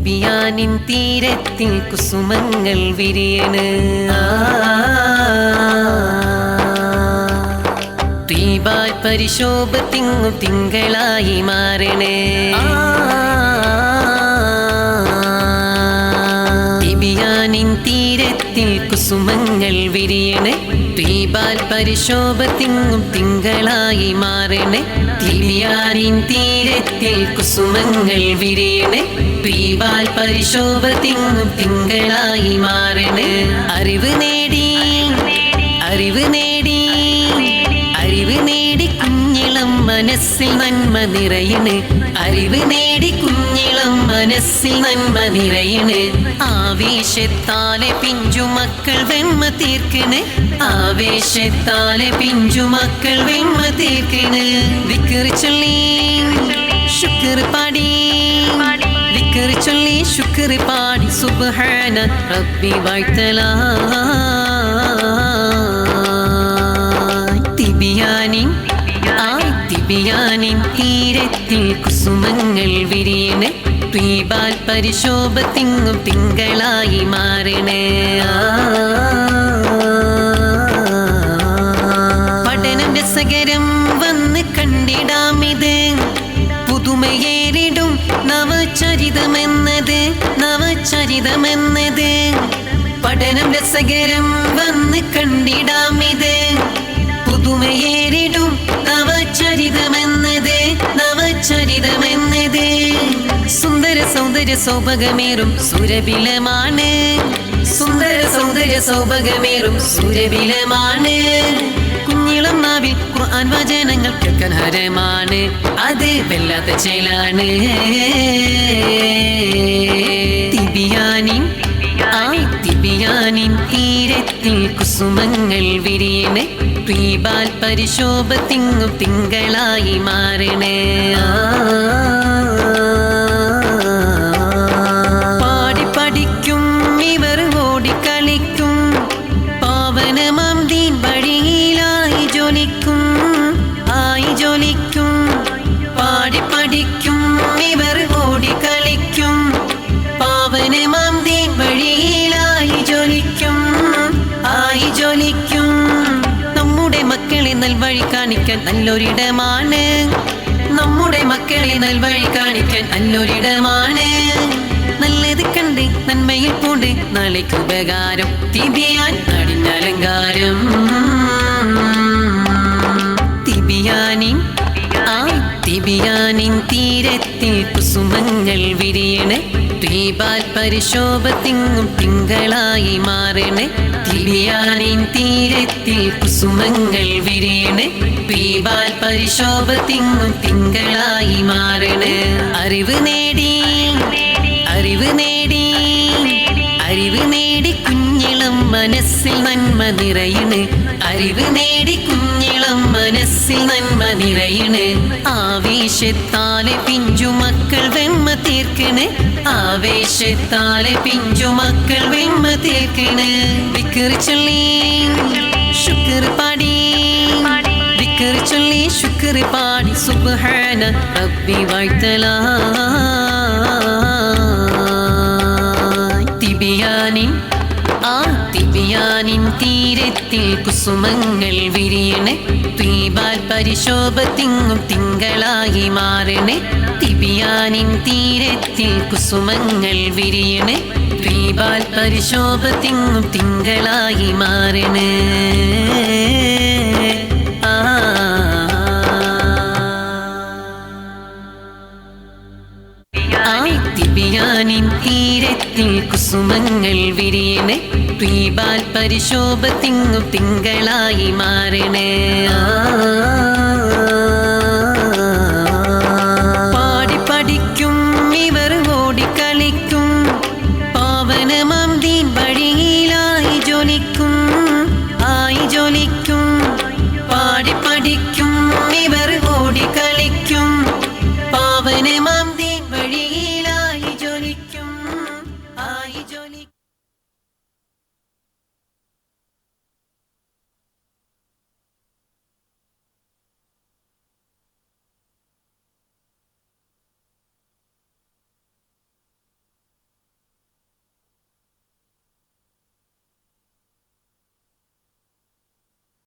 തിബിയാനിൻ തീരത്തിൽ കുസുമങ്ങൾ വിരിയണ് ത്വീബാൽ പരിശോഭ തിങ്ങും തിങ്കളായി മാറണേ തിബിയാനിൻ തീരത്തിൽ കുസുമങ്ങൾ വിരിയണ് ത്വീബാൽ പരിശോഭ തിങ്ങും തിങ്കളായി മാറണേ തിബിയാനിൻ തീരത്തിൽ കുസുമങ്ങൾ വിരിയണ് ത്വീബാൽ പരിശോഭ തിങ്ങും തിങ്കളായി മാറണേ അറിവ് നേടി അറിവ് നേടി അറിവ് നേടി കുഞ്ഞിളം മനസ്സിൽ നന്മ നിറയണ് അറിവ് നേടി കുഞ്ഞിളം മനസ്സിൽ നന്മ നിറയണ് ആവേശത്താലെ പിഞ്ചുമക്കൾ വെണ്മ തീർക്കണ് ആവേശത്താലെ പിഞ്ചുമക്കൾ വെണ്മ തീർക്കണ് ദിക്ർ ചൊല്ലി ശുക്ർ പാടി ദിക്ർ ചൊല്ലി ശുക്ർ പാടി സുബ്ഹാന റബ്ബി വാഴ്ത്തലാ തിബിയാനിൻ തീരത്തിൽ കുസുമങ്ങൾ വിരിയണ് ത്വീബാൽ പരിശോഭ തിങ്ങും തിങ്കളായി മാറണേ പഠനം രസകരം വന്ന് കണ്ടിടാമിത് പുതുമയേറിടും നവചരിതമെന്നത് നവചരിതമെന്നത് പഠനം രസകരം വന്ന് കണ്ടിടാമിത് പുതുമയേറിടും നവചരിതമെന്നത് നവചരിതമെന്നത് സുന്ദര സൗന്ദര്യ സൗഭഗമേറും സുരഭിലമാണ് സുന്ദര സൗന്ദര്യ സൗഭഗമേറും സുരഭിലമാണ് കുഞ്ഞിളം നാവിൽ ഖുർആൻ വചനങ്ങൾ കേൾക്കാൻ ഹരമാണ് അത് വല്ലാത്ത ചേലാണ് തിബിയാനിൻ തീരത്തിൽ കുസുമങ്ങൾ വിരിയണ് ത്വീബാൽ പരിശോഭ തിങ്ങും തിങ്കളായി മാറണേ പാടി പഠിക്കും ഇവർ ഓടിക്കളിക്കും പാവനമാം ദീൻ വഴിയിലായി ജോലിക്കും ആയി ജോലിക്കും പാടി പഠിക്കും ഇവർ ഓടിക്കളിക്കും പാവനമാം ദീൻ വഴിയിലായി ജോലിക്കും ആയി ജോലിക്കും നമ്മുടെ മക്കളെ നൽവഴി കാണിക്കാൻ നല്ലൊരിടമാണ് നമ്മുടെ മക്കളെ നൽവഴി കാണിക്കാൻ നല്ലൊരിടമാണ് നല്ലത് കണ്ട് നന്മയിൽ പൂണ്ട് നാളേക്ക് ഉപകാരം തിബിയാൻ നാടിനലങ്കാരം തിബിയാനിൻ തീരത്തിൽ കുസുമങ്ങൾ വിരിയണ് ത്വീബാൽ പരിശോഭ തിങ്ങും തിങ്കളായി മാറണ് തിബിയാനിൻ തീരത്തിൽ കുസുമങ്ങൾ വിരിയണ് ത്വീബാൽ പരിശോഭ തിങ്ങും തിങ്കളായി മാറണ് അറിവ് നേടി അറിവ് നേടി അറിവ് നേടി കുഞ്ഞിളം മനസ്സിൽ നന്മ നിറയണ് അറിവ് നേടി കുഞ്ഞിളം മനസ്സിൽ നന്മ നിറയണ് ആവേശത്താലെ പിഞ്ചുമക്കൾ വെണ്മ തീർക്കണ് ആവേശത്താലെ പിഞ്ചുമക്കൾ വെണ്മ തീർക്കണ് ദിക്ർ ചൊല്ലി ശുക്ർ പാടി ദിക്ർ ചൊല്ലി ശുക്ർ പാടി സുബ്ഹാന റബ്ബി വാഴ്ത്തലാ തിബിയാനിൻ തീരത്തിൽ കുസുമങ്ങൾ വിരിയണ് ത്വീബാൽ പരിശോഭ തിങ്ങും തിങ്കളായി മാറണ് തിബിയാനിൻ തീരത്തിൽ കുസുമങ്ങൾ വിരിയണ് ത്വീബാൽ പരിശോഭ തിങ്ങും തിങ്കളായി മാറണ് തിബിയാനിൻ തീരത്തിൽ കുസുമങ്ങൾ വിരിയണ് ത്വീബാൽ പരിശോഭ തിങ്ങും തിങ്കളായി മാറണേ